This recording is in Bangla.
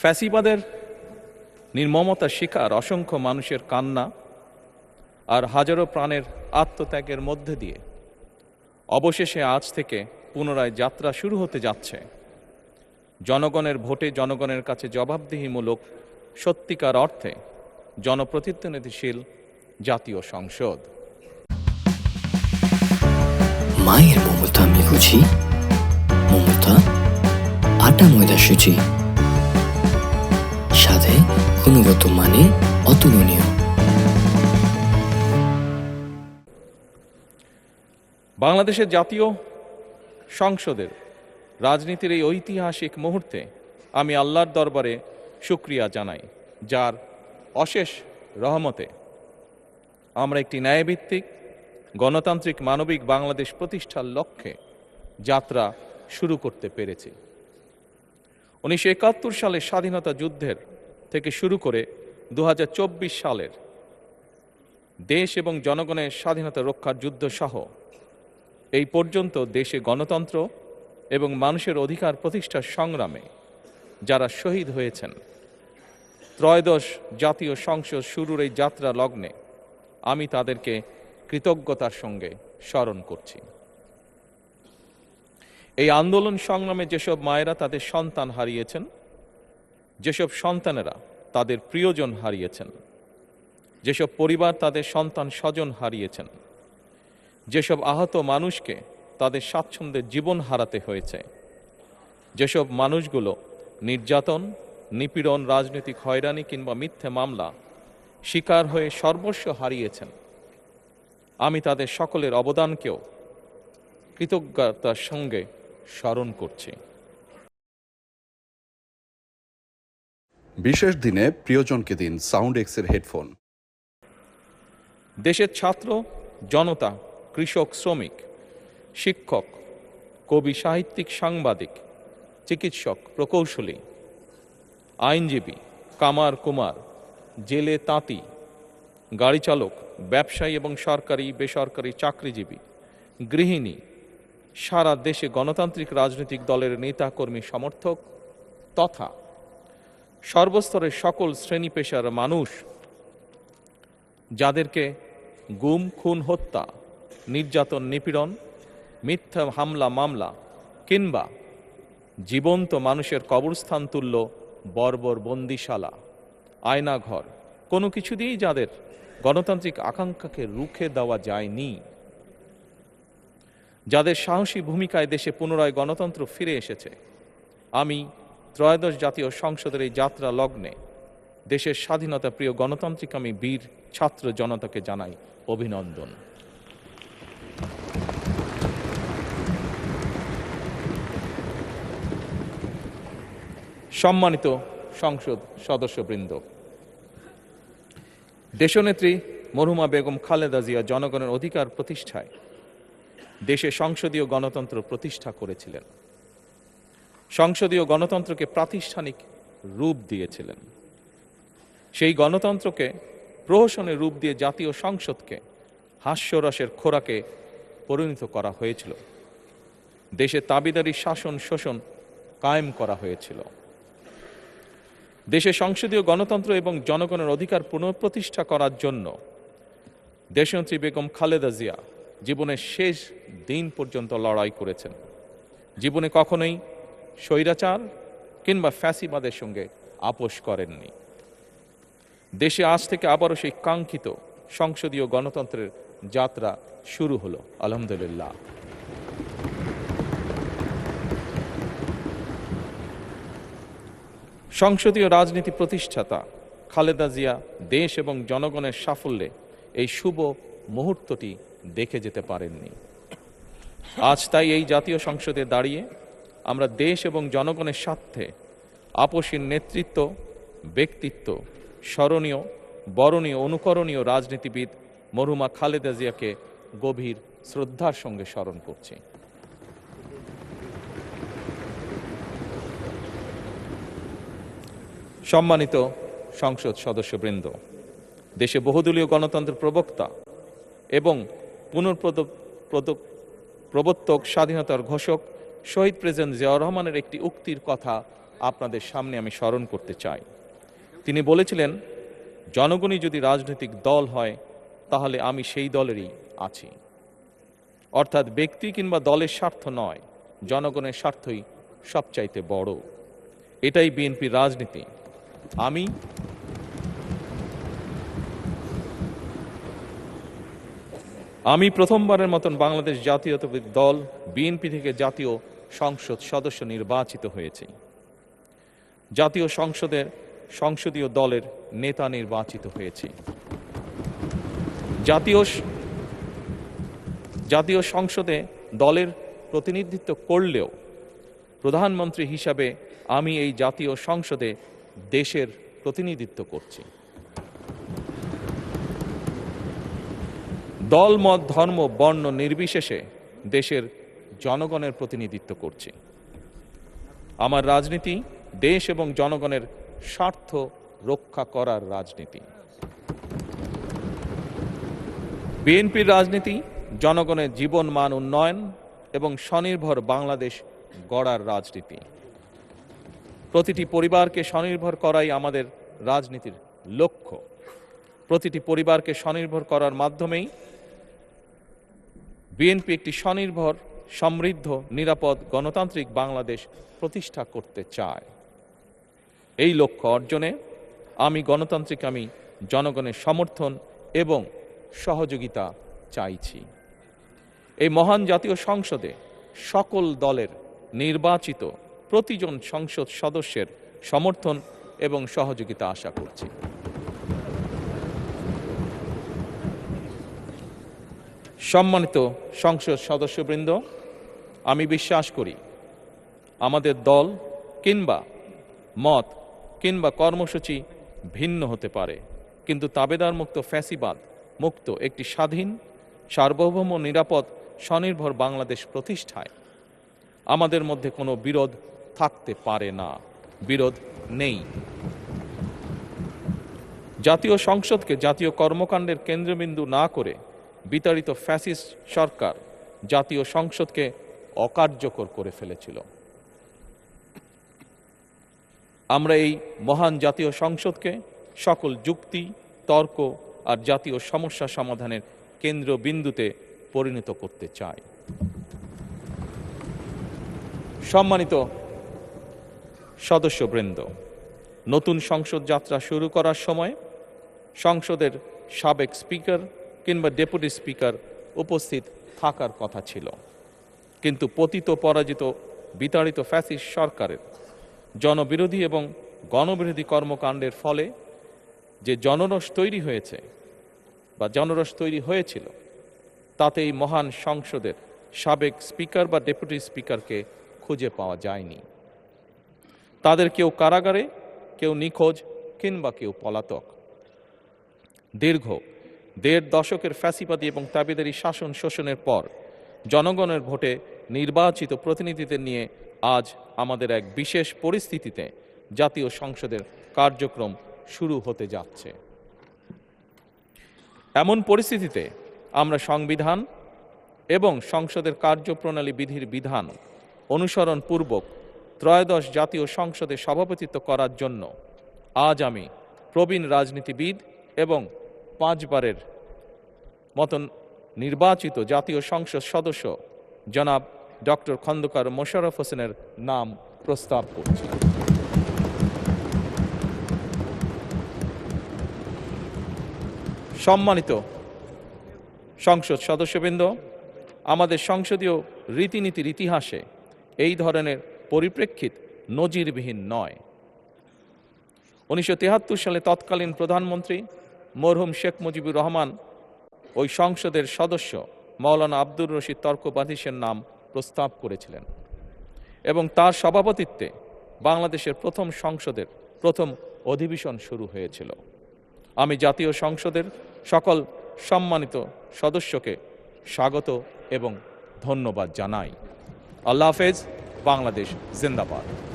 ফ্যাসিবাদের নির্মমতার শিকার অসংখ্য মানুষের কান্না আর হাজারো প্রাণের আত্মত্যাগের মধ্যে দিয়ে অবশেষে আজ থেকে পুনরায় যাত্রা শুরু হতে যাচ্ছে জনগণের ভোটে জনগণের কাছে জবাবদিহিমূলক সত্যিকার অর্থে জনপ্রতিনিধিশীল জাতীয় সংসদ। মায়ের মমতা আমি বুঝি, মমতা আটা ময়দা সুজি, স্বাদে গুণগত মানে অতুলনীয়। বাংলাদেশের জাতীয় সংসদের রাজনীতির এই ঐতিহাসিক মুহূর্তে আমি আল্লাহর দরবারে শুকরিয়া জানাই, যার অশেষ রহমতে আমরা একটি ন্যায়ভিত্তিক গণতান্ত্রিক মানবিক বাংলাদেশ প্রতিষ্ঠার লক্ষ্যে যাত্রা শুরু করতে পেরেছি। 1971 সালের স্বাধীনতা যুদ্ধের থেকে শুরু করে 2024 সালের দেশ এবং জনগণের স্বাধীনতা রক্ষার যুদ্ধ সহ এই পর্যন্ত দেশে গণতন্ত্র এবং মানুষের অধিকার প্রতিষ্ঠার সংগ্রামে যারা শহীদ হয়েছেন, ত্রয়োদশ জাতীয় সংসদ শুরুর এই যাত্রা লগ্নে আমি তাদেরকে কৃতজ্ঞতার সঙ্গে স্মরণ করছি। এই আন্দোলন সংগ্রামে যেসব মায়েরা তাদের সন্তান হারিয়েছেন, যেসব সন্তানেরা তাদের প্রিয়জন হারিয়েছেন, যেসব পরিবার তাদের সন্তান স্বজন হারিয়েছেন, যেসব আহত মানুষকে তাদের স্বাচ্ছন্দ্যের জীবন হারাতে হয়েছে, যেসব মানুষগুলো নির্যাতন, নিপীড়ন, রাজনৈতিক হয়রানি কিংবা মিথ্যে মামলা শিকার হয়ে সর্বস্ব হারিয়েছেন, আমি তাদের সকলের অবদানকেও কৃতজ্ঞতার সঙ্গে স্মরণ করছি। বিশেষ দিনে প্রিয়জনকে দিন সাউন্ড এক্সের হেডফোন। দেশের ছাত্র জনতা, কৃষক, শ্রমিক, শিক্ষক, কবি, সাহিত্যিক, সাংবাদিক, চিকিৎসক, প্রকৌশলী, আইনজীবী, কামার কুমার, জেলে তাঁতি, গাড়ি চালক, ব্যবসায়ী এবং সরকারি বেসরকারি চাকরিজীবী, গৃহিণী, সারা দেশে গণতান্ত্রিক রাজনৈতিক দলের নেতা কর্মী সমর্থক তথা সর্বস্তরের সকল শ্রেণী পেশার মানুষ যাদেরকে গুম, খুন, হত্যা, নির্যাতন, নিপীড়ন, মিথ্যা হামলা মামলা কিংবা জীবন্ত মানুষের কবরস্থান তুল্য বর্বর বন্দিশালা, আয়নাঘর, কোনো কিছু দিয়েই যাদের গণতান্ত্রিক আকাঙ্ক্ষাকে রুখে দেওয়া যায়নি, যাদের সাহসী ভূমিকায় দেশে পুনরায় গণতন্ত্র ফিরে এসেছে, আমি ত্রয়োদশ জাতীয় সংসদের এই যাত্রা লগ্নে দেশের স্বাধীনতা প্রিয় গণতান্ত্রিক আমি বীর ছাত্র জনতাকে জানাই অভিনন্দন। সম্মানিত সংসদ সদস্যবৃন্দ, দেশনেত্রী মরহুমা বেগম খালেদা জিয়া জনগণের অধিকার প্রতিষ্ঠায় দেশে সংসদীয় গণতন্ত্র প্রতিষ্ঠা করেছিলেন, সংসদীয় গণতন্ত্রকে প্রাতিষ্ঠানিক রূপ দিয়েছিলেন। সেই গণতন্ত্রকে প্রহসনের রূপ দিয়ে জাতীয় সংসদকে হাস্যরসের খোরাকে পরিণত করা হয়েছিল। দেশে তাবিদারি শাসন শোষণ কায়েম করা হয়েছিল। দেশে সংসদীয় গণতন্ত্র এবং জনগণের অধিকার পুনঃপ্রতিষ্ঠা করার জন্য দেশনেত্রী বেগম খালেদা জিয়া জীবনের শেষ দিন পর্যন্ত লড়াই করেছেন। জীবনে কখনোই স্বৈরাচার কিংবা ফ্যাসিবাদের সঙ্গে আপোষ করেননি। দেশে আজ থেকে আবারও সেই কাঙ্ক্ষিত সংসদীয় গণতন্ত্রের যাত্রা শুরু হলো, আলহামদুলিল্লাহ। সংসদীয় রাজনীতি প্রতিষ্ঠাতা খালেদা জিয়া দেশ এবং জনগণের সাফল্যে এই শুভ মুহূর্তটি দেখে যেতে পারেননি। আজ তাই এই জাতীয় সংসদে দাঁড়িয়ে আমরা দেশ এবং জনগণের স্বার্থে আপসীর নেতৃত্ব, ব্যক্তিত্ব, স্মরণীয়, বরণীয়, অনুকরণীয় রাজনীতিবিদ মরহুমা খালেদা জিয়াকে গভীর শ্রদ্ধার সঙ্গে স্মরণ করছি। সম্মানিত সংসদ সদস্যবৃন্দ, দেশে বহুদলীয় গণতন্ত্রের প্রবক্তা এবং প্রবর্তক, স্বাধীনতার ঘোষক শহীদ প্রেসিডেন্ট জিয়াউর রহমানের একটি উক্তির কথা আপনাদের সামনে আমি স্মরণ করতে চাই। তিনি বলেছিলেন, জনগণই যদি রাজনৈতিক দল হয় তাহলে আমি সেই দলেরই আছি। অর্থাৎ ব্যক্তি কিংবা দলের স্বার্থ নয়, জনগণের স্বার্থই সবচাইতে বড়। এটাই বিএনপির রাজনীতি। আমি প্রথমবারের মতন বাংলাদেশ জাতীয়তাবাদী দল বিএনপি থেকে জাতীয় সংসদ সদস্য নির্বাচিত হয়েছি। জাতীয় সংসদের সংসদীয় দলের নেতা নির্বাচিত হয়েছি। জাতীয় সংসদে দলের প্রতিনিধিত্ব করলেও প্রধানমন্ত্রী হিসাবে আমি এই জাতীয় সংসদে দেশের প্রতিনিধিত্ব করছি। দল, মত, ধর্ম, বর্ণ নির্বিশেষে দেশের জনগণের প্রতিনিধিত্ব করছি। আমার রাজনীতি দেশ এবং জনগণের স্বার্থ রক্ষা করার রাজনীতি। বিএনপির রাজনীতি জনগণের জীবন মান উন্নয়ন এবং স্বনির্ভর বাংলাদেশ গড়ার রাজনীতি। প্রতিটি পরিবারকে স্বনির্ভর করাই আমাদের রাজনীতির লক্ষ্য। প্রতিটি পরিবারকে স্বনির্ভর করার মাধ্যমেই বিএনপি একটি স্বনির্ভর, সমৃদ্ধ, নিরাপদ, গণতান্ত্রিক বাংলাদেশ প্রতিষ্ঠা করতে চায়। এই লক্ষ্য অর্জনে আমি জনগণের সমর্থন এবং সহযোগিতা চাইছি। এই মহান জাতীয় সংসদে সকল দলের নির্বাচিত প্রতিজন সংসদ সদস্যের সমর্থন এবং সহযোগিতা আশা করছি। সম্মানিত সংসদ সদস্যবৃন্দ, আমি বিশ্বাস করি আমাদের দল কিংবা মত কিংবা কর্মসূচি ভিন্ন হতে পারে, কিন্তু তাবেদার মুক্ত, ফ্যাসিবাদ মুক্ত একটি স্বাধীন, সার্বভৌম, নিরাপদ, স্বনির্ভর বাংলাদেশ প্রতিষ্ঠায় আমাদের মধ্যে কোনো বিরোধ থাকতে পারে না, বিরোধ নেই। জাতীয় সংসদকে জাতীয় কর্মকাণ্ডের কেন্দ্রবিন্দু না করে বিতাড়িত ফ্যাসিস্ট সরকার জাতীয় সংসদকে অকার্যকর করে ফেলেছিল। আমরা এই মহান জাতীয় সংসদকে সকল যুক্তি, তর্ক আর জাতীয় সমস্যা সমাধানের কেন্দ্রবিন্দুতে পরিণত করতে চাই। সম্মানিত সদস্যবৃন্দ, নতুন সংসদ যাত্রা শুরু করার সময় সংসদের সাবেক স্পিকার কিংবা ডেপুটি স্পিকার উপস্থিত থাকার কথা ছিল, কিন্তু পতিত, পরাজিত, বিতাড়িত ফ্যাসিস্ট সরকারের জনবিরোধী এবং গণবিরোধী কর্মকাণ্ডের ফলে যে জনরোষ তৈরি হয়েছিল তাতে এই মহান সংসদের সাবেক স্পিকার বা ডেপুটি স্পিকারকে খুঁজে পাওয়া যায়নি। তাদের কেউ কারাগারে, কেউ নিখোঁজ কিংবা কেউ পলাতক। দীর্ঘ ১.৫ দশকের ফ্যাসিবাদী এবং তাবেদারি শাসন শোষণের পর জনগণের ভোটে নির্বাচিত প্রতিনিধিদের নিয়ে আজ আমাদের এক বিশেষ পরিস্থিতিতে জাতীয় সংসদের কার্যক্রম শুরু হতে যাচ্ছে। এমন পরিস্থিতিতে আমরা সংবিধান এবং সংসদের কার্যপ্রণালী বিধির বিধান অনুসরণ পূর্বক ত্রয়োদশ জাতীয় সংসদে সভাপতিত্ব করার জন্য আজ আমি প্রবীণ রাজনীতিবিদ এবং 5 বারের মতন নির্বাচিত জাতীয় সংসদ সদস্য জনাব ডক্টর খন্দকার মোশাররফ হোসেনের নাম প্রস্তাব করছি। সম্মানিত সংসদ সদস্যবৃন্দ, আমাদের সংসদীয় রীতিনীতির ইতিহাসে এই ধরনের পরিপ্রেক্ষিত নজিরবিহীন নয়। 1973 সালে তৎকালীন প্রধানমন্ত্রী মরহুম শেখ মুজিবুর রহমান ওই সংসদের সদস্য মাওলানা আব্দুর রশিদ তর্কবাধীশের নাম প্রস্তাব করেছিলেন এবং তার সভাপতিত্বে বাংলাদেশের প্রথম সংসদের প্রথম অধিবেশন শুরু হয়েছিল। আমি জাতীয় সংসদের সকল সম্মানিত সদস্যকে স্বাগত এবং ধন্যবাদ জানাই। আল্লাহ হাফেজ। বাংলাদেশ জিন্দাবাদ।